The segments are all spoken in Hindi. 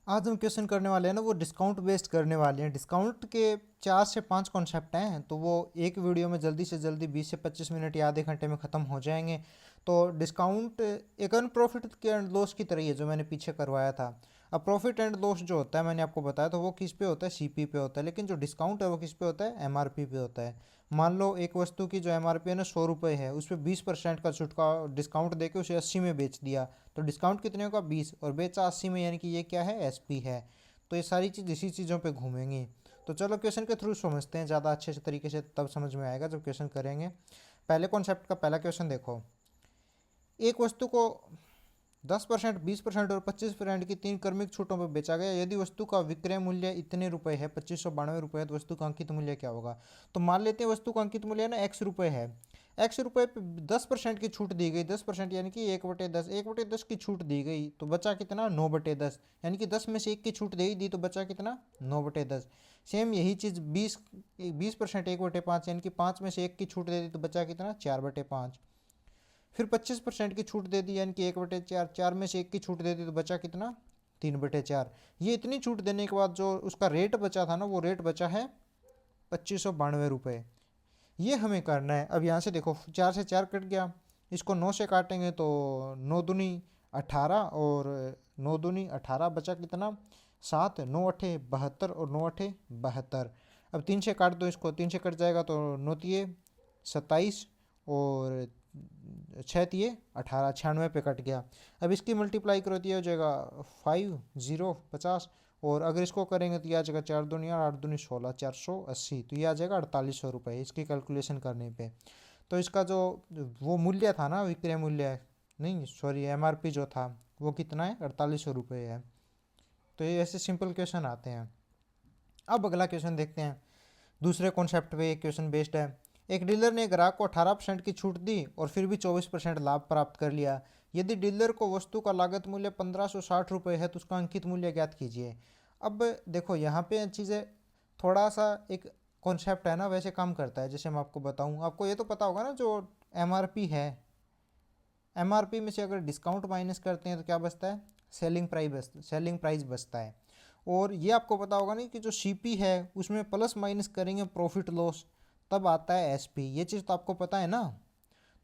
आज हम क्वेश्चन करने वाले हैं ना, वो डिस्काउंट बेस्ड करने वाले हैं। डिस्काउंट के 4 से 5 कॉन्सेप्ट हैं, तो वो एक वीडियो में जल्दी से जल्दी 20 से 25 मिनट या आधे घंटे में ख़त्म हो जाएंगे। तो डिस्काउंट एक अन प्रॉफिट के एंड लॉस की तरह ही है जो मैंने पीछे करवाया था। अब प्रॉफिट एंड लॉस जो होता है मैंने आपको बताया, तो वो किस पे होता है, सीपी पे होता है। लेकिन जो डिस्काउंट है वो किस पे होता है, एमआरपी पे होता है। मान लो एक वस्तु की जो एमआरपी है ना 100 रुपये है, उस पर 20% का छुटका डिस्काउंट देके उसे 80 में बेच दिया। तो डिस्काउंट कितने का, 20, और बेचा 80 में, यानी कि ये क्या है, एसपी है। तो ये सारी चीज़ इसी चीज़ों पे घूमेंगी। तो चलो क्वेश्चन के थ्रू समझते हैं, ज़्यादा अच्छे से तरीके से तब समझ में आएगा जब क्वेश्चन करेंगे। पहले कॉन्सेप्ट का पहला क्वेश्चन देखो। एक वस्तु को 10%, 20% और 25% की 3 क्रमिक छूटों पर बेचा गया। यदि वस्तु का विक्रय मूल्य इतने रुपए है, 2592 रुपये है, तो वस्तु का अंकित मूल्य क्या होगा। तो मान लेते हैं वस्तु का अंकित मूल्य ना एक्स रुपये है। एक्स रुपये पे 10% की छूट दी गई, 10% यानी कि 1/10, 1/10 की छूट दी गई, तो बचा कितना, 9/10, यानी कि 10 में से 1 की छूट दे ही दी, तो बचा कितना, 9/10। सेम यही चीज़ 20% 1/5, यानी कि 5 में से 1 की छूट दे दी, तो बचा कितना, 4/5। फिर 25% की छूट दे दी, यानी कि 1/4, 4 में से 1 की छूट दे दी, तो बचा कितना, 3/4। ये इतनी छूट देने के बाद जो उसका रेट बचा था ना, वो रेट बचा है 2592 रुपये। ये हमें करना है। अब यहाँ से देखो, 4 से 4 कट गया, इसको 9 से काटेंगे तो 9 दूनी 18, और 9 दूनी 18, बचा कितना, 7, 9 अठे 72, और 9 अठे 72। अब 3 से काट दो इसको, 3 से कट जाएगा तो 9 तिये 27, और 6 तिये 18, 96 पे कट गया। अब इसकी मल्टीप्लाई करो तो ये हो जाएगा 50, 50। और अगर इसको करेंगे तो ये आ जाएगा 4 दूनी 8, 8 दूनी 16, 480, तो ये आ जाएगा 4800 रुपये इसकी कैलकुलेशन करने पे। तो इसका जो वो मूल्य था ना, विक्रय मूल्य, नहीं सॉरी, एमआरपी जो था, वो कितना है, 4800 रुपये है। तो ये ऐसे सिंपल क्वेश्चन आते हैं। अब अगला क्वेश्चन देखते हैं। दूसरे कॉन्सेप्ट पे एक क्वेश्चन बेस्ड है। एक डीलर ने ग्राहक को 18% की छूट दी और फिर भी 24% लाभ प्राप्त कर लिया। यदि डीलर को वस्तु का लागत मूल्य 1560 रुपये है, तो उसका अंकित मूल्य ज्ञात कीजिए। अब देखो यहाँ पे चीज़ें थोड़ा सा एक कॉन्सेप्ट है ना, वैसे काम करता है। जैसे मैं आपको बताऊँ, आपको ये तो पता होगा ना, जो एमआरपी है, एमआरपी में से अगर डिस्काउंट माइनस करते हैं तो क्या बचता है, सेलिंग प्राइस बचता है। और ये आपको पता होगा नहीं कि जो सीपी है उसमें प्लस माइनस करेंगे प्रॉफिट लॉस, तब आता है एसपी। ये चीज़ तो आपको पता है ना।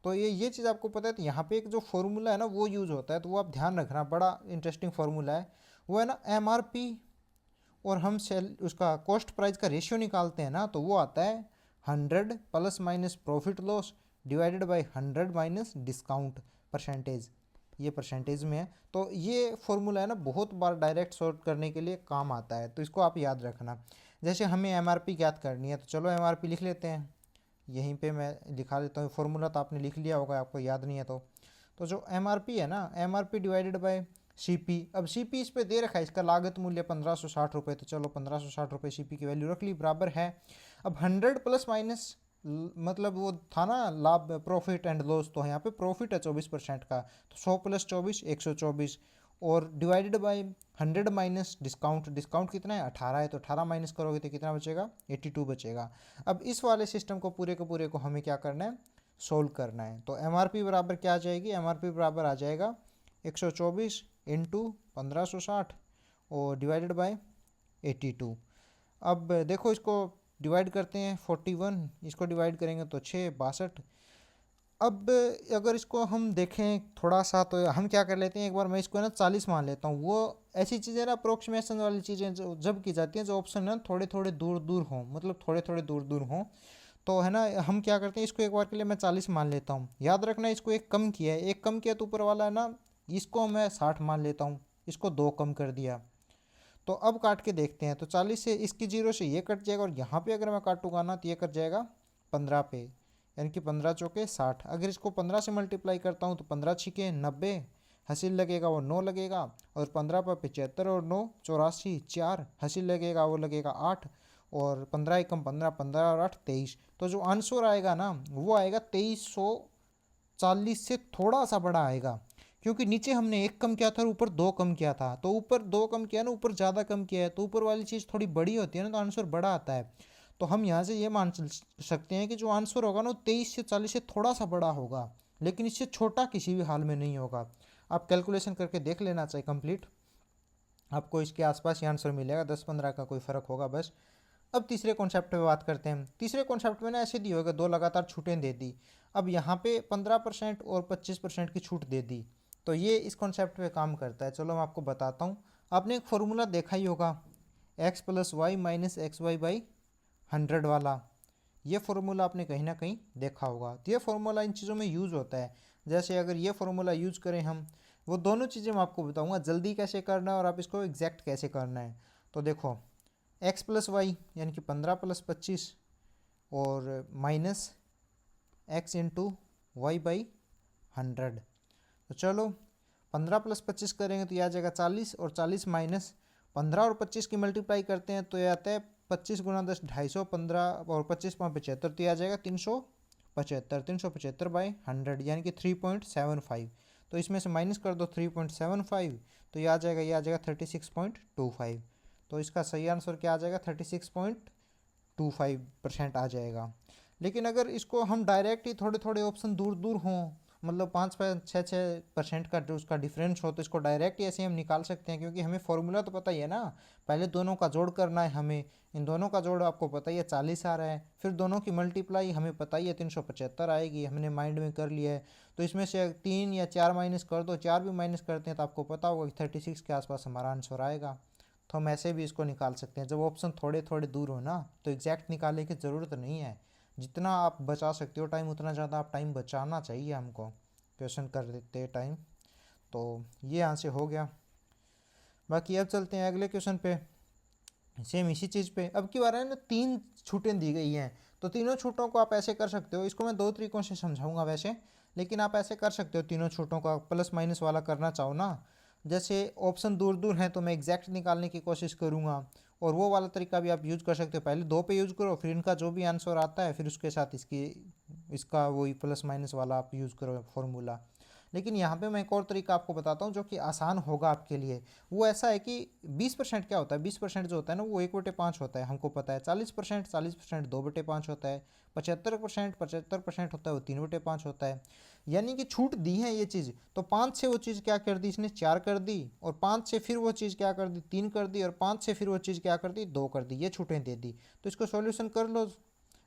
तो ये चीज़ आपको पता है, तो यहाँ पे एक जो फॉर्मूला है ना वो यूज़ होता है, तो वो आप ध्यान रखना, बड़ा इंटरेस्टिंग फार्मूला है। वो है ना एमआरपी, और हम सेल उसका कॉस्ट प्राइस का रेशियो निकालते हैं ना, तो वो आता है 100 plus minus profit loss divided by 100 minus discount percentage. ये परसेंटेज में है। तो ये फॉर्मूला है ना, बहुत बार डायरेक्ट सॉर्ट करने के लिए काम आता है, तो इसको आप याद रखना। जैसे हमें एमआरपी ज्ञात करनी है, तो चलो एमआरपी लिख लेते हैं। यहीं पे मैं लिखा देता हूँ, फॉर्मूला तो आपने लिख लिया होगा, आपको याद नहीं है तो जो एमआरपी है ना, एमआरपी डिवाइडेड बाय सीपी। अब सीपी इस पे दे रखा है, इसका लागत मूल्य 1560 रुपये, तो चलो 1560 रुपये सीपी की वैल्यू रख ली, बराबर है। अब 100 प्लस माइनस, मतलब वो था ना लाभ, प्रॉफिट एंड लॉस, तो यहाँ पे प्रॉफिट है 24% का, तो 100 प्लस 24, 124। और divided by 100 minus discount, discount कितना है, 18 है, तो 18 माइनस करोगे तो कितना बचेगा, 82 बचेगा। अब इस वाले सिस्टम को पूरे के पूरे को हमें क्या करना है, सोल्व करना है। तो एम बराबर क्या आ जाएगी, एम बराबर आ जाएगा 124 इंटू 1560 और डिवाइडेड बाय 82। अब देखो इसको डिवाइड करते हैं, 41, इसको डिवाइड करेंगे तो 6, 62। अब अगर इसको हम देखें थोड़ा सा, तो हम क्या कर लेते हैं, एक बार मैं इसको ना 40 मान लेता हूँ। वो ऐसी चीज़ें ना, अप्रोक्सीमेशन वाली चीज़ें जो जब की जाती हैं, जो ऑप्शन ना थोड़े थोड़े दूर दूर हों, मतलब थोड़े थोड़े दूर दूर हों, तो है ना, हम क्या करते हैं, इसको एक बार के लिए मैं 40 मान लेता हूँ। याद रखना, इसको एक कम किया है, एक कम किया तो ऊपर वाला है ना, इसको मैं 60 मान लेता हूँ, इसको 2 कम कर दिया। तो अब काट के देखते हैं, तो 40 से इसकी 0 से ये कट जाएगा, और यहाँ पे अगर मैं काटूंगा ना, तो ये कट जाएगा 15 पे, यानी कि 15 चौके 60। अगर इसको 15 से मल्टीप्लाई करता हूँ तो 15 छिके 90, हंसी लगेगा वो 9 लगेगा, और 15 पर 75, और 9 84, 4 हंसी लगेगा वो लगेगा 8, और 15 एकम 15, 15 और 8 23। तो जो आंसर आएगा ना, वो आएगा 2340 से थोड़ा सा बड़ा आएगा, क्योंकि नीचे हमने एक कम किया था और ऊपर 2 कम किया था। तो ऊपर 2 कम किया ना, ऊपर ज़्यादा कम किया है, तो ऊपर वाली चीज़ थोड़ी बड़ी होती है ना, तो आंसर बड़ा आता है। तो हम यहाँ से ये मान सकते हैं कि जो आंसर होगा ना, वो 23 से 40 से थोड़ा सा बड़ा होगा, लेकिन इससे छोटा किसी भी हाल में नहीं होगा। आप कैलकुलेशन करके देख लेना चाहिए कंप्लीट। आपको इसके आसपास ही आंसर मिलेगा, 10-15 का कोई फ़र्क होगा बस। अब तीसरे कॉन्सेप्ट पे बात करते हैं। तीसरे कॉन्सेप्ट में ना ऐसे दी होगा, दो लगातार छूटें दे दी। अब यहाँ पे 15% और 25% की छूट दे दी, तो ये इस कॉन्सेप्ट पे काम करता है। चलो मैं आपको बताता हूँ। आपने एक फॉर्मूला देखा ही होगा, x + y - xy/100 वाला। ये फार्मूला आपने कहीं ना कहीं देखा होगा। तो ये फार्मूला इन चीज़ों में यूज़ होता है। जैसे अगर ये फार्मूला यूज़ करें हम, वो दोनों चीज़ें मैं आपको बताऊंगा, जल्दी कैसे करना है और आप इसको एग्जैक्ट कैसे करना है। तो देखो, x + y यानी कि 15 + 25 और माइनस x × y/100। तो चलो 15 + 25 करेंगे तो यह आ जाएगा 40, और 40 माइनस 15 और 25 की मल्टीप्लाई करते हैं तो यह आता है 25 × 10 250, 15 और 25 × 75, तो यह आ जाएगा 375। 375/100 यानी कि 3.75। तो इसमें से माइनस कर दो 3.75, तो यह आ जाएगा 36.25। तो इसका सही आंसर क्या आ जाएगा, 36.25% आ जाएगा। लेकिन अगर इसको हम डायरेक्ट ही थोड़े थोड़े ऑप्शन दूर दूर हों, मतलब 5-6% का जो उसका डिफरेंस हो, तो इसको डायरेक्ट ही ऐसे हम निकाल सकते हैं, क्योंकि हमें फॉर्मूला तो पता ही है ना। पहले दोनों का जोड़ करना है हमें, इन दोनों का जोड़ आपको पता ही है 40 आ रहा है, फिर दोनों की मल्टीप्लाई हमें पता ही है 375 आएगी, हमने माइंड में कर लिया है। तो इसमें से 3 या 4 माइनस कर दो, 4 भी माइनस करते हैं तो आपको पता होगा कि 36 के आसपास हमारा आंसर आएगा। तो हम ऐसे भी इसको निकाल सकते हैं। जब ऑप्शन थोड़े थोड़े दूर हो ना, तो एग्जैक्ट निकालने की ज़रूरत नहीं है। जितना आप बचा सकते हो टाइम, उतना ज़्यादा आप टाइम बचाना चाहिए हमको क्वेश्चन कर देते टाइम। तो ये आंसर हो गया। बाकी अब चलते हैं अगले क्वेश्चन पे, सेम इसी चीज़ पे। अब की बार है ना, 3 छूटें दी गई हैं, तो तीनों छूटों को आप ऐसे कर सकते हो। इसको मैं 2 तरीक़ों से समझाऊंगा वैसे, लेकिन आप ऐसे कर सकते हो। तीनों छूटों का प्लस माइनस वाला करना चाहो ना, जैसे ऑप्शन दूर दूर हैं तो मैं एग्जैक्ट निकालने की कोशिश करूँगा, और वो वाला तरीका भी आप यूज़ कर सकते हो। पहले 2 पे यूज़ करो, फिर इनका जो भी आंसर आता है फिर उसके साथ इसका वही प्लस माइनस वाला आप यूज़ करो फॉर्मूला। लेकिन यहाँ पे मैं एक और तरीका आपको बताता हूँ जो कि आसान होगा आपके लिए। वो ऐसा है कि 20% क्या होता है, 20% जो होता है ना, वो 1/5 होता है, हमको पता है। 40% 2/5 होता है। 75% होता है, वो 3/5 होता है। यानी कि छूट दी है ये चीज़, तो 5 से वो चीज़ क्या कर दी इसने, 4 कर दी, और 5 से फिर वो चीज़ क्या कर दी, 3 कर दी, और 5 से फिर वो चीज़ क्या कर दी, 2 कर दी। ये छूटें दे दी। तो इसको सॉल्यूशन कर लो।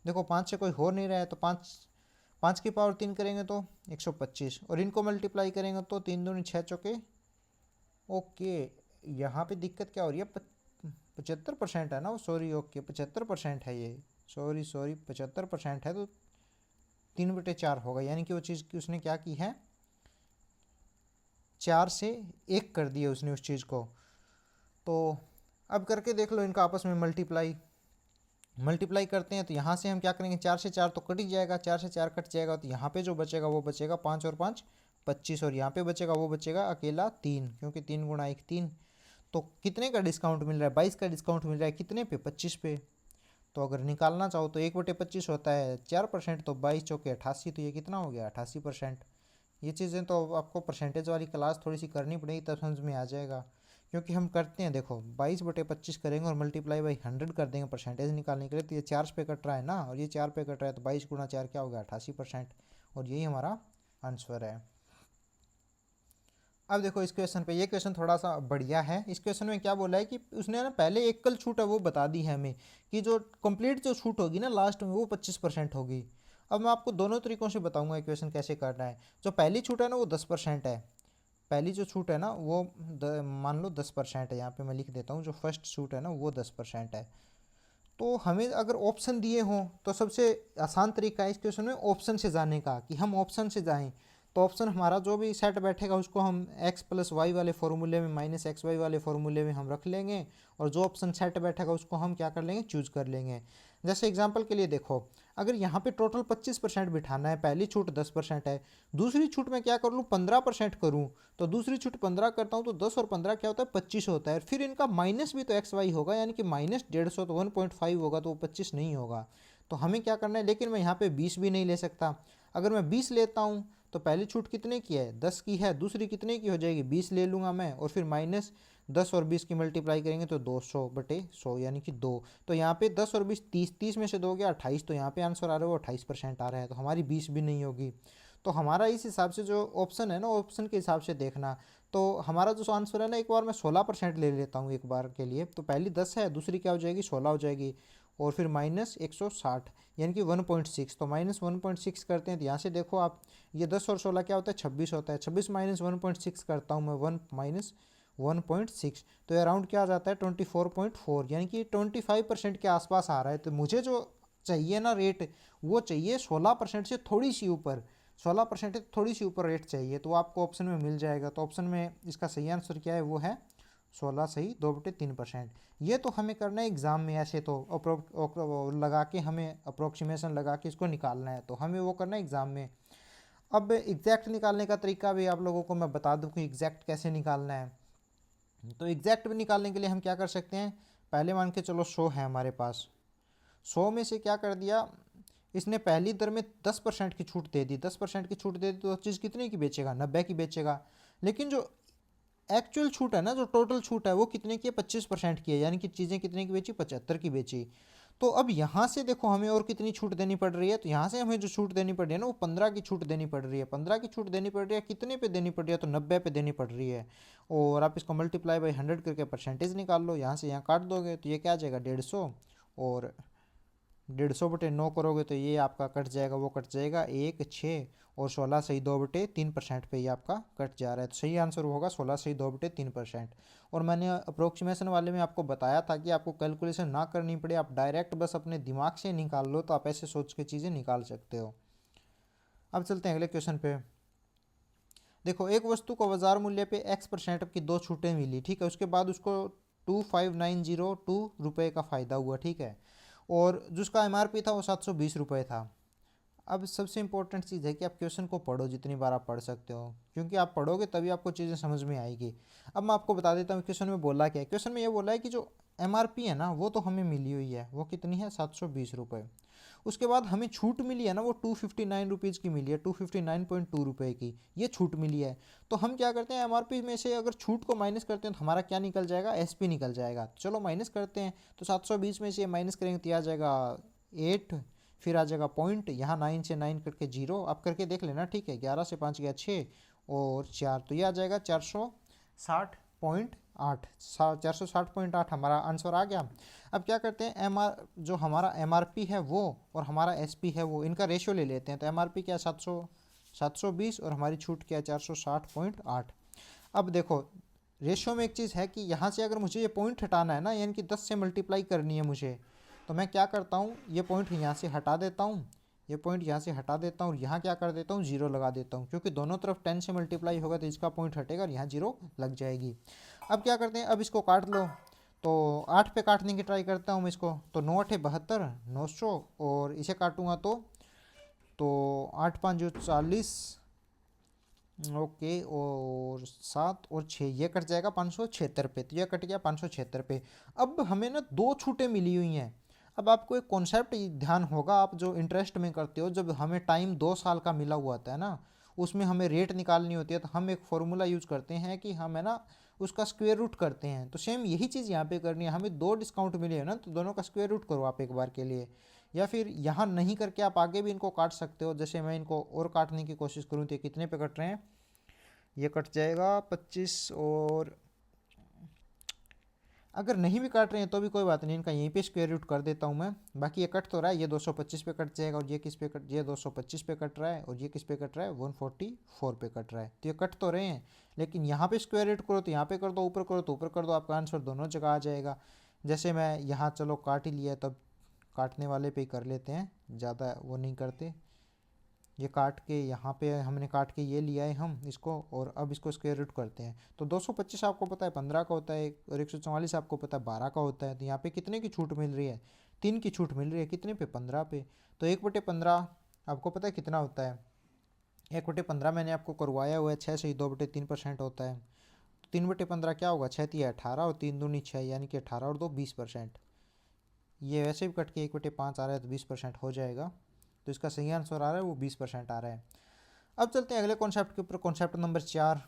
देखो 5 से कोई हो नहीं रहा है, तो 5 की पावर 3 करेंगे तो 125, और इनको मल्टीप्लाई करेंगे तो 3 दूनी 6 चौके। ओके, यहाँ पे दिक्कत क्या हो रही है, 75% है ना वो, सॉरी। ओके 75% है ये, सॉरी 75% है, तो 3/4 होगा। यानी कि वो चीज़ की उसने क्या की है, 4 से 1 कर दिया उसने उस चीज़ को। तो अब करके देख लो इनका आपस में मल्टीप्लाई करते हैं, तो यहाँ से हम क्या करेंगे, 4 से 4 तो कट ही जाएगा, 4 से 4 कट जाएगा, तो यहाँ पे जो बचेगा वो बचेगा 5 और 5 25, और यहाँ पे बचेगा वो बचेगा अकेला 3, क्योंकि 3 × 1 3। तो कितने का डिस्काउंट मिल रहा है, 22 का डिस्काउंट मिल रहा है, कितने पे, 25 पे। तो अगर निकालना चाहो तो 1/25 होता है 4%, तो 22 चौके 88, तो ये कितना हो गया, 88%। ये चीज़ें तो आपको परसेंटेज वाली क्लास थोड़ी सी करनी पड़ेगी, तब समझ में आ जाएगा। क्योंकि हम करते हैं, देखो 22/25 करेंगे और ×100 कर देंगे परसेंटेज निकालने के लिए, तो ये 4 पे कट रहा है ना, और ये 4 पे कट रहा है, तो 22 × 4 क्या हो गया, 88%। और यही हमारा आंसर है। अब देखो इस क्वेश्चन पे, ये क्वेश्चन थोड़ा सा बढ़िया है। इस क्वेश्चन में क्या बोला है कि उसने ना पहले एकल छूट है वो बता दी है हमें, कि जो कंप्लीट जो छूट होगी ना लास्ट में, वो 25% होगी। अब मैं आपको दोनों तरीकों से बताऊंगा ये क्वेश्चन कैसे करना है। जो पहली छूट है ना वो 10% है। पहली जो छूट है ना वो मान लो 10% है, यहाँ पे मैं लिख देता हूँ। जो फर्स्ट छूट है ना वो 10% है। तो हमें अगर ऑप्शन दिए हों तो सबसे आसान तरीका है इस क्वेश्चन में ऑप्शन से जाने का, कि हम ऑप्शन से जाएं। तो ऑप्शन हमारा जो भी सेट बैठेगा उसको हम x + y वाले फॉर्मूले में -xy वाले फॉर्मूले में हम रख लेंगे, और जो ऑप्शन सेट बैठेगा उसको हम क्या कर लेंगे, चूज कर लेंगे। जैसे एग्जांपल के लिए देखो, अगर यहाँ पे टोटल 25% बिठाना है, पहली छूट 10% है, दूसरी छूट में क्या कर लूँ, 15% करूँ, तो दूसरी छूट 15 करता हूँ तो 10 और 15 क्या होता है, 25 होता है। फिर इनका माइनस भी तो XY होगा, यानी कि -150, तो 1.5 होगा, तो वो 25 नहीं होगा। तो हमें क्या करना है, लेकिन मैं यहाँ पे 20 भी नहीं ले सकता। अगर मैं 20 लेता हूँ तो पहली छूट कितने की है, 10 की है, दूसरी कितने की हो जाएगी, 20 ले लूँगा मैं, और फिर -10 और 20 की मल्टीप्लाई करेंगे तो 200/100 यानी कि 2। तो यहाँ पे 10 और 20 30, 30 में से 2 गया 28, तो यहाँ पे आंसर आ रहा है वो 28% आ रहा है, तो हमारी 20 भी नहीं होगी। तो हमारा इस हिसाब से जो ऑप्शन है ना, ऑप्शन के हिसाब से देखना। तो हमारा जो आंसर है ना, एक बार मैं 16% ले लेता हूँ एक बार के लिए। तो पहली 10 है, दूसरी क्या हो जाएगी 16 हो जाएगी, और फिर माइनस 160 यानी कि 1.6। तो माइनस 1.6 करते हैं, तो यहाँ से देखो आप, ये 10 और 16 क्या होता है 26 होता है। 26 माइनस 1.6 करता हूँ मैं, 1 माइनस 1.6, तो अराउंड क्या आ जाता है 24.4, यानी कि 25% के आसपास आ रहा है। तो मुझे जो चाहिए ना रेट, वो चाहिए 16% से थोड़ी सी ऊपर, 16% से थोड़ी सी ऊपर रेट चाहिए। तो आपको ऑप्शन में मिल जाएगा। तो ऑप्शन में इसका सही आंसर क्या है, वो है 16 सही 2/3%। ये तो हमें करना है एग्ज़ाम में, ऐसे तो लगा के हमें अप्रोक्सीमेशन लगा के इसको निकालना है, तो हमें वो करना है एग्ज़ाम में। अब एग्जैक्ट निकालने का तरीका भी आप लोगों को मैं बता दूं कि एग्जैक्ट कैसे निकालना है। तो एग्जैक्ट भी निकालने के लिए हम क्या कर सकते हैं, पहले मान के चलो 100 है हमारे पास, 100 में से क्या कर दिया इसने, पहली दर में 10% की छूट दे दी, 10% की छूट दे दी, तो चीज़ कितने की बेचेगा 90 की बेचेगा। लेकिन जो एक्चुअल छूट है ना, जो टोटल छूट है वो कितने की है 25% की है, यानी कि चीज़ें कितने की बेची 75 की बेची। तो अब यहाँ से देखो हमें और कितनी छूट देनी पड़ रही है, तो यहाँ से हमें जो छूट देनी पड़ रही है ना, वो 15 की छूट देनी पड़ रही है। 15 की छूट देनी पड़ रही है, कितने पे देनी पड़ रही है, तो 90 पे देनी पड़ रही है। और आप इसको मल्टीप्लाई बाई 100 करके परसेंटेज निकाल लो, यहाँ से यहाँ काट दोगे तो ये क्या आ जाएगा 150, और 150/9 करोगे तो ये आपका कट जाएगा, वो कट जाएगा 1 6 और 16 सही 2/3% पे ये आपका कट जा रहा है। तो सही आंसर होगा 16 सही 2/3%। और मैंने अप्रोक्सीमेशन वाले में आपको बताया था कि आपको कैलकुलेशन ना करनी पड़े, आप डायरेक्ट बस अपने दिमाग से निकाल लो, तो आप ऐसे सोच के चीज़ें निकाल सकते हो। अब चलते हैं अगले क्वेश्चन पे। देखो, एक वस्तु को बाजार मूल्य पे X% की 2 छूटें मिली, ठीक है, उसके बाद उसको 25,902 रुपये का फ़ायदा हुआ, ठीक है, और जिसका MRP था वो 720 रुपये था। अब सबसे इंपॉर्टेंट चीज़ है कि आप क्वेश्चन को पढ़ो, जितनी बार आप पढ़ सकते हो, क्योंकि आप पढ़ोगे तभी आपको चीज़ें समझ में आएगी। अब मैं आपको बता देता हूँ क्वेश्चन में बोला क्या है। क्वेश्चन में ये बोला है कि जो MRP है ना, वो तो हमें मिली हुई है, वो कितनी है 720 रुपये। उसके बाद हमें छूट मिली है ना, वो 259 रुपीज़ की मिली है, 259.2 रुपये की ये छूट मिली है। तो हम क्या करते हैं, MRP में से अगर छूट को माइनस करते हैं तो हमारा क्या निकल जाएगा, SP निकल जाएगा। चलो माइनस करते हैं, तो 720 में से माइनस करेंगे तो आ जाएगा 8, फिर आ जाएगा पॉइंट, यहाँ 9 से 9 करके 0, आप करके देख लेना, ठीक है, 11 से 5 गया 6 और 4, तो ये आ जाएगा 460.8, 460.8 हमारा आंसर आ गया। अब क्या करते हैं, जो हमारा MRP है वो और हमारा SP है वो, इनका रेशियो ले लेते हैं। तो MRP क्या है 720 और हमारी छूट क्या है 460.8। अब देखो रेशियो में एक चीज़ है कि यहाँ से अगर मुझे ये पॉइंट हटाना है ना, यानी कि 10 से मल्टीप्लाई करनी है मुझे, तो मैं क्या करता हूँ, ये पॉइंट यहाँ से हटा देता हूँ, ये पॉइंट यहाँ से हटा देता हूँ, यहाँ क्या कर देता हूँ 0 लगा देता हूँ, क्योंकि दोनों तरफ 10 से मल्टीप्लाई होगा तो इसका पॉइंट हटेगा और यहाँ 0 लग जाएगी। अब क्या करते हैं, अब इसको काट लो, तो 8 पे काटने की ट्राई करता हूँ मैं इसको, तो 9 8 72 900, और इसे काटूंगा तो 8 5 जो 40, ओके, और 7 और 6 ये कट जाएगा 576 पे, तो ये कट गया 576 पे। अब हमें ना 2 छूटें मिली हुई हैं। अब आपको एक कॉन्सेप्ट ध्यान होगा, आप जो इंटरेस्ट में करते हो, जब हमें टाइम 2 साल का मिला हुआ होता है ना, उसमें हमें रेट निकालनी होती है, तो हम एक फॉर्मूला यूज करते हैं कि हम है ना उसका स्क्वायर रूट करते हैं। तो सेम यही चीज़ यहाँ पे करनी है, हमें 2 डिस्काउंट मिले है ना, तो दोनों का स्क्वायर रूट करो आप एक बार के लिए, या फिर यहाँ नहीं करके आप आगे भी इनको काट सकते हो। जैसे मैं इनको और काटने की कोशिश करूँ तो ये कितने पे कट रहे हैं, ये कट जाएगा 25, और अगर नहीं भी काट रहे हैं तो भी कोई बात नहीं, इनका यहीं पे स्क्वायर रूट कर देता हूँ मैं। बाकी ये कट तो रहा है, ये 225 पे कट जाएगा, और ये किस पे कट, ये 225 पे कट रहा है, और ये किस पे कट रहा है 144 पे कट रहा है। तो ये कट तो रहे हैं, लेकिन यहाँ पे स्क्वायर रूट करो तो यहाँ पे कर दो, ऊपर करो तो ऊपर कर दो, आपका आंसर दोनों जगह आ जाएगा। जैसे मैं यहाँ चलो काट ही लिया, तब काटने वाले पे ही कर लेते हैं, ज़्यादा वो नहीं करते। ये काट के यहाँ पे हमने काट के ये लिया है हम इसको, और अब इसको स्क्वायर रूट करते हैं। तो 225 आपको पता है 15 का होता है, और 144 आपको पता है 12 का होता है। तो यहाँ पे कितने की छूट मिल रही है, 3 की छूट मिल रही है, कितने पे 15 पे। तो 1/15 आपको पता है कितना होता है, 1/15 मैंने आपको करवाया हुआ है 6 से ही 2/3% होता है। तो 3/15 क्या होगा, 6 3 18 और 3 दूनी 6, यानी कि 18 और 2 20%। ये वैसे भी कट के 1/5 आ रहा है तो 20% हो जाएगा। तो इसका सही आंसर आ रहा है वो 20% आ रहा है। अब चलते हैं अगले कॉन्सेप्ट के ऊपर, कॉन्सेप्ट नंबर 4।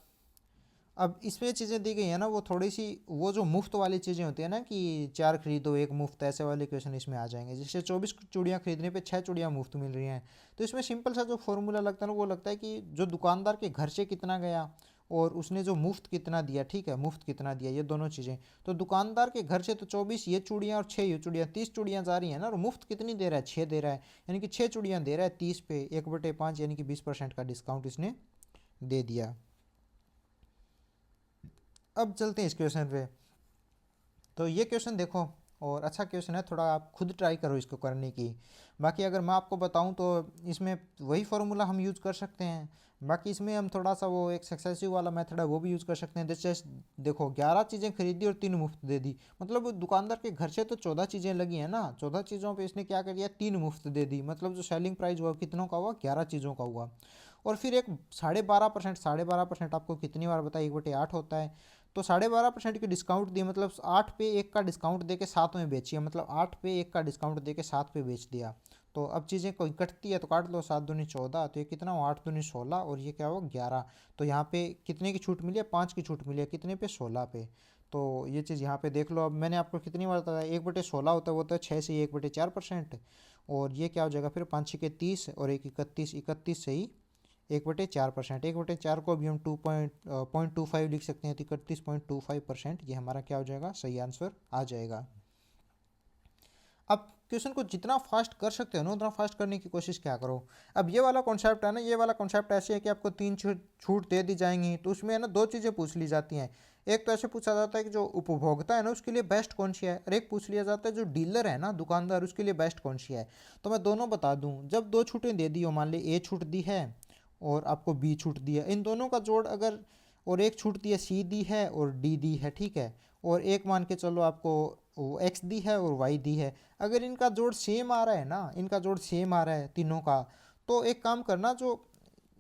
अब इसमें चीज़ें दी गई है ना, वो थोड़ी सी वो जो मुफ्त वाली चीज़ें होती है ना, कि 4 खरीदो 1 मुफ्त, ऐसे वाले क्वेश्चन इसमें आ जाएंगे। जैसे 24 चूड़ियाँ खरीदने पे 6 चूड़ियाँ मुफ्त मिल रही हैं। तो इसमें सिंपल सा जो फॉर्मूला लगता है ना, वो लगता है कि जो दुकानदार के घर से कितना गया और उसने जो मुफ्त कितना दिया, ठीक है, मुफ्त कितना दिया, ये दोनों चीज़ें। तो दुकानदार के घर से तो 24 ये चूड़ियाँ और 6 ये चूड़ियाँ, 30 चूड़ियाँ जा रही हैं ना, और मुफ्त कितनी दे रहा है, 6 दे रहा है, यानी कि 6 चूड़ियाँ दे रहा है 30 पे, 1/5 यानी कि 20% का डिस्काउंट इसने दे दिया। अब चलते हैं इस क्वेश्चन पे। तो ये क्वेश्चन देखो, और अच्छा क्वेश्चन है, थोड़ा आप खुद ट्राई करो इसको करने की। बाकी अगर मैं आपको बताऊं तो इसमें वही फार्मूला हम यूज़ कर सकते हैं। बाकी इसमें हम थोड़ा सा वो एक सक्सेसिव वाला मेथड है वो भी यूज़ कर सकते हैं। जैसे देखो 11 चीज़ें खरीदी और 3 मुफ्त दे दी, मतलब दुकानदार के घर से तो 14 चीज़ें लगी हैं ना, 14 चीज़ों पे इसने क्या कर दिया, 3 मुफ्त दे दी, मतलब जो सेलिंग प्राइस हुआ कितनों का हुआ, 11 चीज़ों का हुआ। और फिर एक 12.5%, 12.5% आपको कितनी बार बताया, 1/8 होता है। तो 12.5% की डिस्काउंट दी, मतलब 8 पे 1 का डिस्काउंट दे के 7 में बेची है, मतलब 8 पे 1 का डिस्काउंट दे के 7 पे बेच दिया। तो अब चीज़ें कोई कटती है तो काट लो, 7 दूनी 14, तो ये कितना हो, 8 दूनी 16, और ये क्या हो, 11। तो यहाँ पे कितने की छूट मिली है, 5 की छूट मिली है, कितने पे, 16 पे। तो ये चीज़ यहाँ पे देख लो। अब मैंने आपको कितनी बार बताया, 1/16 होता है, वो तो 6 से 1/4%। और ये क्या हो जाएगा फिर, 5 6 के 30 और 1 31, 31 से ही 1/4%, 1/4 को भी हम 2.25 लिख सकते हैं, तो 31.25%, ये हमारा क्या हो जाएगा, सही आंसर आ जाएगा। अब क्वेश्चन को जितना फास्ट कर सकते हो ना उतना फास्ट करने की कोशिश क्या करो। अब ये वाला कॉन्सेप्ट है ना, ये वाला कॉन्सेप्ट ऐसे है कि आपको 3 छूट दे दी जाएंगी, तो उसमें है ना 2 चीज़ें पूछ ली जाती हैं। एक तो ऐसे पूछा जाता है कि जो उपभोक्ता है ना उसके लिए बेस्ट कौन सी है, और एक पूछ लिया जाता है जो डीलर है ना, दुकानदार, उसके लिए बेस्ट कौन सी है। तो मैं दोनों बता दूं, जब 2 छूटें दे दी हो, मान ली ए छूट दी है और आपको बी छूट दी है, इन दोनों का जोड़ अगर, और एक छूट दी है, सी दी है और डी दी है, ठीक है, और एक मान के चलो आपको वो एक्स दी है और वाई दी है, अगर इनका जोड़ सेम आ रहा है ना, इनका जोड़ सेम आ रहा है तीनों का, तो एक काम करना, जो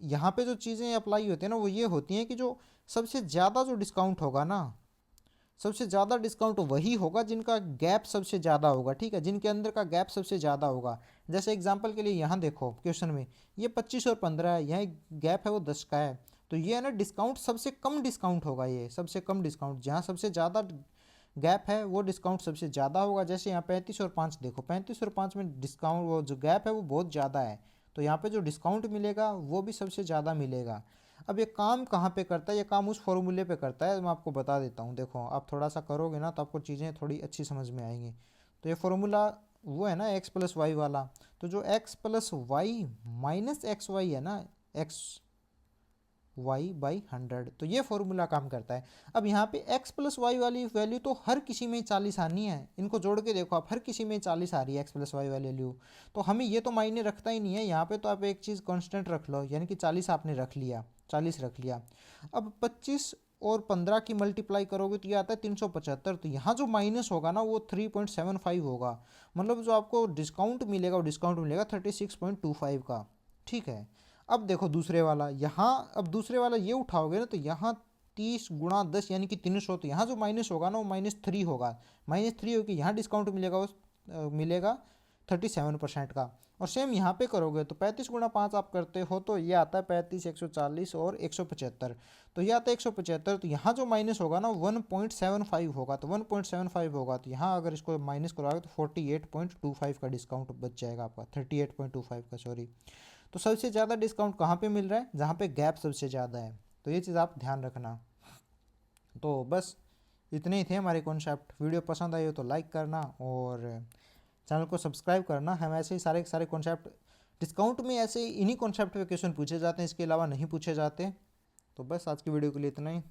यहाँ पे जो चीज़ें अप्लाई होती हैं ना वो ये होती हैं कि जो सबसे ज़्यादा जो डिस्काउंट होगा ना, सबसे ज़्यादा डिस्काउंट वही होगा जिनका गैप सबसे ज़्यादा होगा, ठीक है, जिनके अंदर का गैप सबसे ज़्यादा होगा। जैसे एग्जांपल के लिए यहाँ देखो क्वेश्चन में ये 25 और 15 है, यहाँ गैप है वो 10 का है, तो ये है ना डिस्काउंट सबसे कम डिस्काउंट होगा, ये सबसे कम डिस्काउंट, जहाँ सबसे ज़्यादा गैप है वो डिस्काउंट सबसे ज़्यादा होगा। जैसे यहाँ 35 और 5 देखो, 35 और 5 में डिस्काउंट, वो जो गैप है वो बहुत ज़्यादा है, तो यहाँ पे जो डिस्काउंट मिलेगा वो भी सबसे ज़्यादा मिलेगा। अब ये काम कहाँ पे करता है, ये काम उस फॉर्मूले पे करता है, मैं आपको बता देता हूँ। देखो आप थोड़ा सा करोगे ना तो आपको चीज़ें थोड़ी अच्छी समझ में आएंगी। तो ये फॉर्मूला वो है ना एक्स प्लस वाई वाला, तो जो X plus Y minus X Y है ना, एक्स y/100, तो ये फॉर्मूला काम करता है। अब यहाँ पे x प्लस वाई वाली वैल्यू तो हर किसी में 40 आनी है, इनको जोड़ के देखो आप, हर किसी में 40 आ रही है x प्लस वाई वाली वैल्यू, तो हमें ये तो मायने रखता ही नहीं है यहाँ पे, तो आप एक चीज़ कांस्टेंट रख लो, यानी कि 40 आपने रख लिया, 40 रख लिया। अब 25 और 15 की मल्टीप्लाई करोगे तो ये आता है 375, तो यहाँ जो माइनस होगा ना वो 3.75 होगा, मतलब जो आपको डिस्काउंट मिलेगा वो डिस्काउंट मिलेगा 36.25 का, ठीक है। अब देखो दूसरे वाला, यहाँ अब दूसरे वाला ये उठाओगे ना तो यहाँ 30 गुणा 10 यानी कि 300, तो यहाँ जो माइनस होगा ना वो -3 होगा, -3 होगी, यहाँ डिस्काउंट मिलेगा वो मिलेगा 37% का। और सेम यहाँ पे करोगे तो 35 गुणा 5 आप करते हो तो ये आता है 35, 140 और 175, तो ये आता है 175, तो यहाँ जो माइनस होगा ना 1.75 होगा, तो 1.75 होगा, तो यहाँ अगर इसको माइनस करोगे तो 48.25 का डिस्काउंट बच जाएगा आपका, 38.25 का, सॉरी। तो सबसे ज़्यादा डिस्काउंट कहाँ पे मिल रहा है, जहाँ पे गैप सबसे ज़्यादा है, तो ये चीज़ आप ध्यान रखना। तो बस इतने ही थे हमारे कॉन्सेप्ट। वीडियो पसंद आई हो तो लाइक करना और चैनल को सब्सक्राइब करना। हम ऐसे ही सारे सारे कॉन्सेप्ट डिस्काउंट में, ऐसे इन्हीं कॉन्सेप्ट पे क्वेश्चन पूछे जाते हैं, इसके अलावा नहीं पूछे जाते। तो बस आज की वीडियो के लिए इतना ही।